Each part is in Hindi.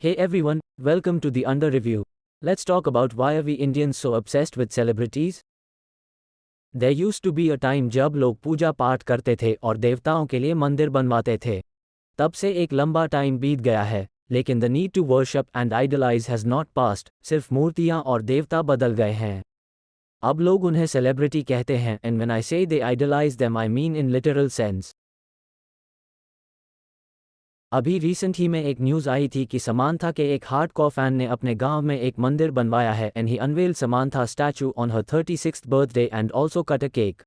Hey everyone, welcome to the Under Review. Let's talk about why are we Indians so obsessed with celebrities? There used to be a time जब लोग पूजा पाठ करते थे और देवताओं के लिए मंदिर बनवाते थे. तब से एक लंबा टाइम बीत गया है, लेकिन the need to worship and idolize has not passed, सिर्फ मूर्तियां और देवता बदल गए हैं. अब लोग उन्हें सेलिब्रिटी कहते हैं and when I say they idolize them I mean in literal sense. अभी रिसेंट ही में एक न्यूज़ आई थी कि समांथा के एक हार्डकोर फैन ने अपने गांव में एक मंदिर बनवाया है and he unveil Samantha statue on her 36th birthday and also cut a cake.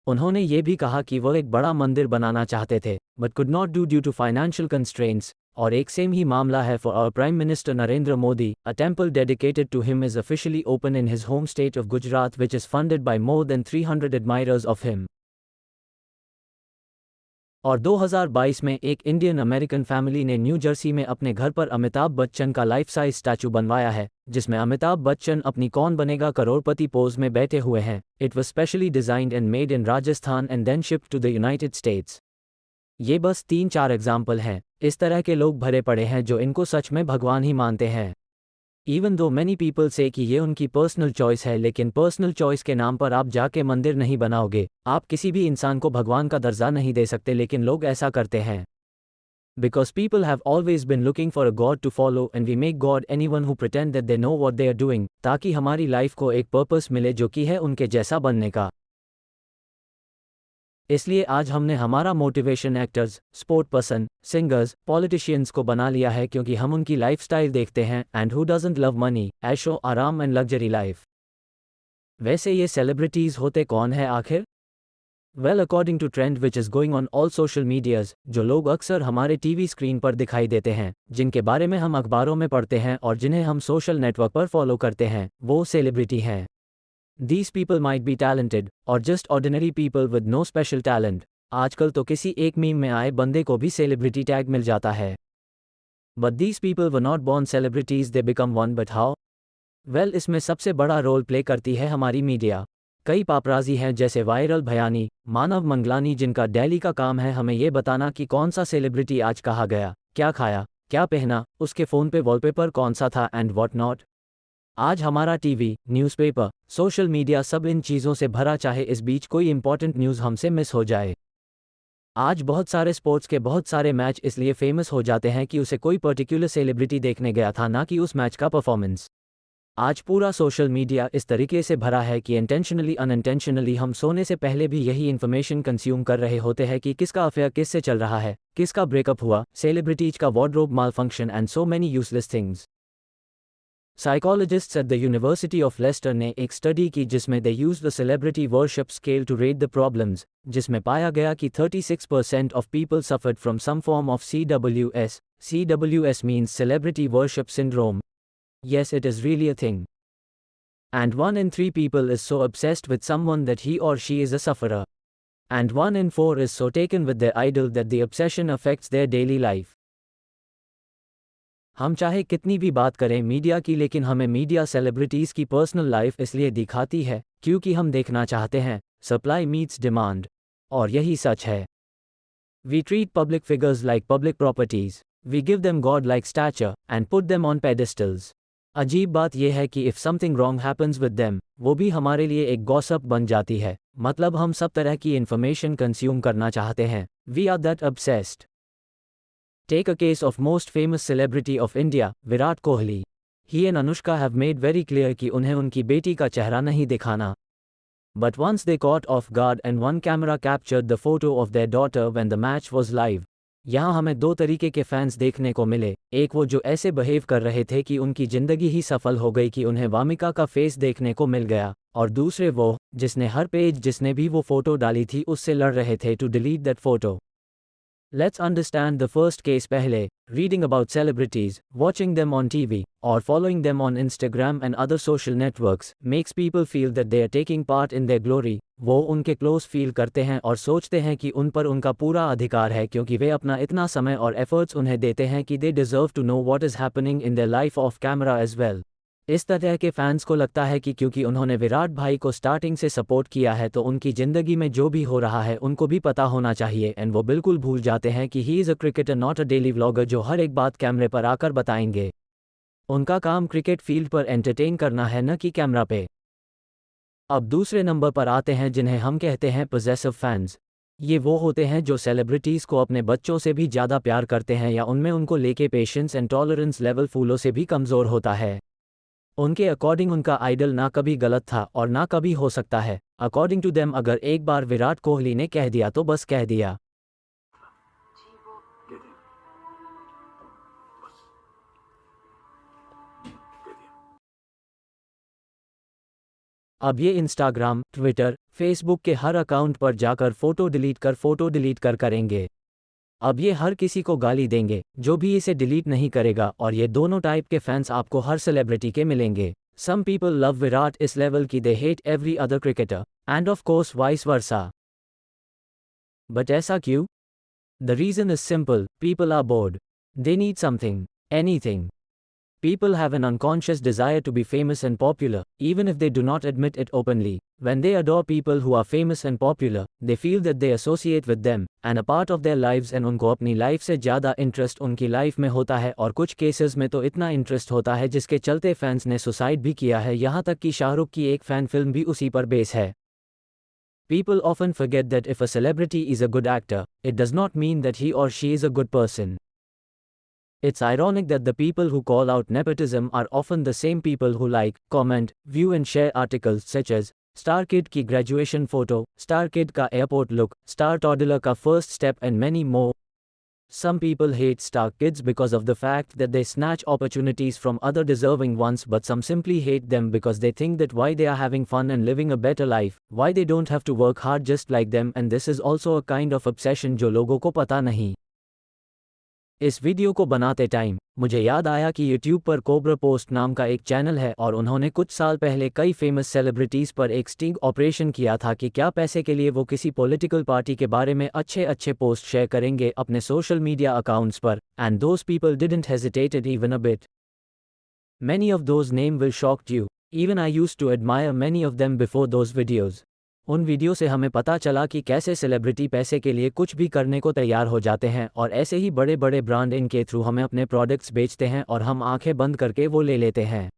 उन्होंने ये भी कहा कि वह एक बड़ा मंदिर बनाना चाहते थे but could not do due to financial constraints. और एक सेम ही मामला है for our prime minister Narendra Modi. A temple dedicated to him is officially open in his home state of Gujarat which is funded by more than 300 admirers of him. और 2022 में एक इंडियन अमेरिकन फैमिली ने न्यू जर्सी में अपने घर पर अमिताभ बच्चन का लाइफ साइज स्टैचू बनवाया है, जिसमें अमिताभ बच्चन अपनी कौन बनेगा करोड़पति पोज में बैठे हुए हैं. It was specially designed and made in Rajasthan and then shipped to the United States. ये बस 3-4 एग्जाम्पल हैं. इस तरह के लोग भरे पड़े हैं जो इनको सच में भगवान ही मानते हैं. इवन दो मैनी पीपल से कि ये उनकी पर्सनल चॉइस है, लेकिन पर्सनल चॉइस के नाम पर आप जाके मंदिर नहीं बनाओगे. आप किसी भी इंसान को भगवान का दर्जा नहीं दे सकते, लेकिन लोग ऐसा करते हैं. Because people have always been looking for a god to follow and we make god anyone who pretend that they know what they are doing, ताकि हमारी लाइफ को एक पर्पस मिले जो कि है उनके जैसा बनने का. इसलिए आज हमने हमारा motivation actors, sport person, singers, politicians को बना लिया है क्योंकि हम उनकी लाइफस्टाइल देखते हैं. And who doesn't love money, ऐशो आराम एंड लग्जरी लाइफ. वैसे ये सेलिब्रिटीज होते कौन है आखिर? Well, according to trend which is going on all social medias, जो लोग अक्सर हमारे टीवी स्क्रीन पर दिखाई देते हैं, जिनके बारे में हम अखबारों में पढ़ते हैं और जिन्हें हम सोशल नेटवर्क पर फॉलो करते हैं, वो सेलिब्रिटी हैं. These people might be talented, or just ordinary people with no special talent. आजकल तो किसी एक मीम में आए बंदे को भी सेलिब्रिटी टैग मिल जाता है. But these people were not born celebrities, they become one. But how? Well, इसमें सबसे बड़ा रोल प्ले करती है हमारी मीडिया. कई पापराजी हैं जैसे वायरल भयानी, मानव मंगलानी, जिनका डेली का काम है हमें ये बताना कि कौन सा सेलिब्रिटी आज कहाँ गया, क्या खाया, क्या पहना, उसके फ़ोन पे वॉलपेपर कौन सा था एंड वॉट नॉट. आज हमारा टीवी, न्यूज़पेपर, सोशल मीडिया सब इन चीज़ों से भरा, चाहे इस बीच कोई इंपॉर्टेंट न्यूज़ हमसे मिस हो जाए. आज बहुत सारे स्पोर्ट्स के बहुत सारे मैच इसलिए फेमस हो जाते हैं कि उसे कोई पर्टिकुलर सेलिब्रिटी देखने गया था, ना कि उस मैच का परफॉर्मेंस. आज पूरा सोशल मीडिया इस तरीके से भरा है कि इंटेंशनली अनइंटेंशनली हम सोने से पहले भी यही इन्फॉर्मेशन कंज्यूम कर रहे होते हैं कि किसका अफेयर किससे चल रहा है, किसका ब्रेकअप हुआ, सेलिब्रिटीज का wardrobe mall function and so many useless things. Psychologists at the university of Leicester ने एक स्टडी की जिसमें they use the celebrity worship scale to rate the problems, जिसमें पाया गया कि 36% of people suffered from some form of CWS. CWS means celebrity worship syndrome. Yes, it is really a thing. And 1 in 3 people is so obsessed with someone that he or she is a sufferer. And 1 in 4 is so taken with their idol that the obsession affects their daily life. हम चाहे कितनी भी बात करें मीडिया की, लेकिन हमें मीडिया सेलिब्रिटीज़ की पर्सनल लाइफ इसलिए दिखाती है क्योंकि हम देखना चाहते हैं. Supply meets demand. और यही सच है. We treat public figures like public properties. We give them god-like stature and put them on pedestals. अजीब बात यह है कि if something wrong happens with them, वो भी हमारे लिए एक गॉसिप बन जाती है. मतलब हम सब तरह की इंफॉर्मेशन कंज्यूम करना चाहते हैं. We are that obsessed. Take a case of most famous celebrity of India, Virat Kohli. He and Anushka have made very clear कि उन्हें उनकी बेटी का चेहरा नहीं दिखाना. But once they caught off guard and one camera captured the photo of their daughter when the match was live. यहाँ हमें दो तरीके के फैंस देखने को मिले. एक वो जो ऐसे बिहेव कर रहे थे कि उनकी जिंदगी ही सफल हो गई कि उन्हें वामिका का फेस देखने को मिल गया, और दूसरे वो जिसने हर पेज जिसने भी वो फोटो डाली थी उससे लड़ रहे थे to delete that photo. Let's understand the first case पहले. Reading about celebrities, watching them on TV, or following them on Instagram and other social networks makes people feel that they are taking part in their glory. वो उनके क्लोज फील करते हैं और सोचते हैं कि उन पर उनका पूरा अधिकार है क्योंकि वे अपना इतना समय और एफर्ट्स उन्हें देते हैं कि they deserve to know what is happening in their life off camera as well. इस तरह के फैंस को लगता है कि क्योंकि उन्होंने विराट भाई को स्टार्टिंग से सपोर्ट किया है तो उनकी ज़िंदगी में जो भी हो रहा है उनको भी पता होना चाहिए. एंड वो बिल्कुल भूल जाते हैं कि he is a cricketer not a daily vlogger जो हर एक बात कैमरे पर आकर बताएंगे. उनका काम क्रिकेट फील्ड पर एंटरटेन करना है, न कि कैमरा पे। अब दूसरे नंबर पर आते हैं जिन्हें हम कहते हैं पोजेसिव फैंस। ये वो होते हैं जो सेलिब्रिटीज़ को अपने बच्चों से भी ज़्यादा प्यार करते हैं या उनमें उनको लेके पेशेंस एंड टॉलरेंस लेवल फूलों से भी कमज़ोर होता है। उनके अकॉर्डिंग उनका आइडल ना कभी गलत था और ना कभी हो सकता है। अकॉर्डिंग टू देम अगर एक बार विराट कोहली ने कह दिया तो बस कह दिया। अब ये इंस्टाग्राम, ट्विटर, फेसबुक के हर अकाउंट पर जाकर फोटो डिलीट कर करेंगे। अब ये हर किसी को गाली देंगे जो भी इसे डिलीट नहीं करेगा, और ये दोनों टाइप के फैंस आपको हर सेलिब्रिटी के मिलेंगे। सम पीपल लव विराट इस लेवल की they hate every other cricketer, and of course vice versa. But ऐसा क्यों? The reason is simple, people are bored. They need something, anything. People have an unconscious desire to be famous and popular, even if they do not admit it openly. When they adore people who are famous and popular, they feel that they associate with them, and a part of their lives, and उनको अपनी लाइफ से ज़्यादा इंटरेस्ट उनकी लाइफ में होता है, और कुछ केसेस में तो इतना इंटरेस्ट होता है जिसके चलते फैंस ने सुसाइड भी किया है, यहाँ तक कि शाहरुख की एक फ़ैन फिल्म भी उसी पर बेस है। People often forget that if a celebrity is a good actor, it does not mean that he or she is a good person. It's ironic that the people who call out nepotism are often the same people who like, comment, view and share articles such as Star Kid की graduation photo, Star Kid का airport look, Star Toddler का first step and many more. Some people hate Star Kids because of the fact that they snatch opportunities from other deserving ones, but some simply hate them because they think that why they are having fun and living a better life, why they don't have to work hard just like them, and this is also a kind of obsession जो लोगों को पता नहीं। इस वीडियो को बनाते टाइम मुझे याद आया कि YouTube पर कोब्रा पोस्ट नाम का एक चैनल है, और उन्होंने कुछ साल पहले कई फेमस सेलिब्रिटीज़ पर एक स्टिंग ऑपरेशन किया था कि क्या पैसे के लिए वो किसी पॉलिटिकल पार्टी के बारे में अच्छे पोस्ट शेयर करेंगे अपने सोशल मीडिया अकाउंट्स पर, and those people didn't hesitated even a bit. Many of those names will shock you. Even I used to admire many of them before those videos. उन वीडियो से हमें पता चला कि कैसे सेलिब्रिटी पैसे के लिए कुछ भी करने को तैयार हो जाते हैं, और ऐसे ही बड़े बड़े ब्रांड इनके थ्रू हमें अपने प्रोडक्ट्स बेचते हैं और हम आंखें बंद करके वो ले लेते हैं।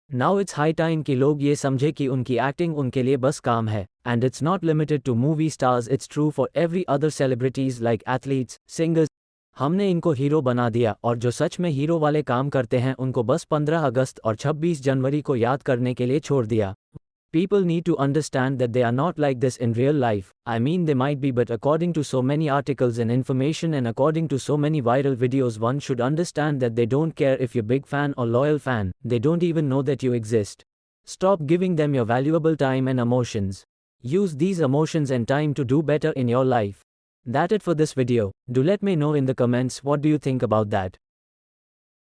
नाउ इट्स हाई टाइम कि लोग ये समझे कि उनकी एक्टिंग उनके लिए बस काम है, and it's not limited to movie stars, it's true for every other celebrities like athletes, singers. हमने इनको हीरो बना दिया, और जो सच में हीरो वाले काम करते हैं उनको बस 15 अगस्त और 26 जनवरी को याद करने के लिए छोड़ दिया। People need to understand that they are not like this in real life. I mean, they might be, but according to so many articles and information and according to so many viral videos, one should understand that they don't care if you're big fan or loyal fan. They don't even know that you exist. Stop giving them your valuable time and emotions. Use these emotions and time to do better in your life. That's it for this video. Do let me know in the comments what do you think about that.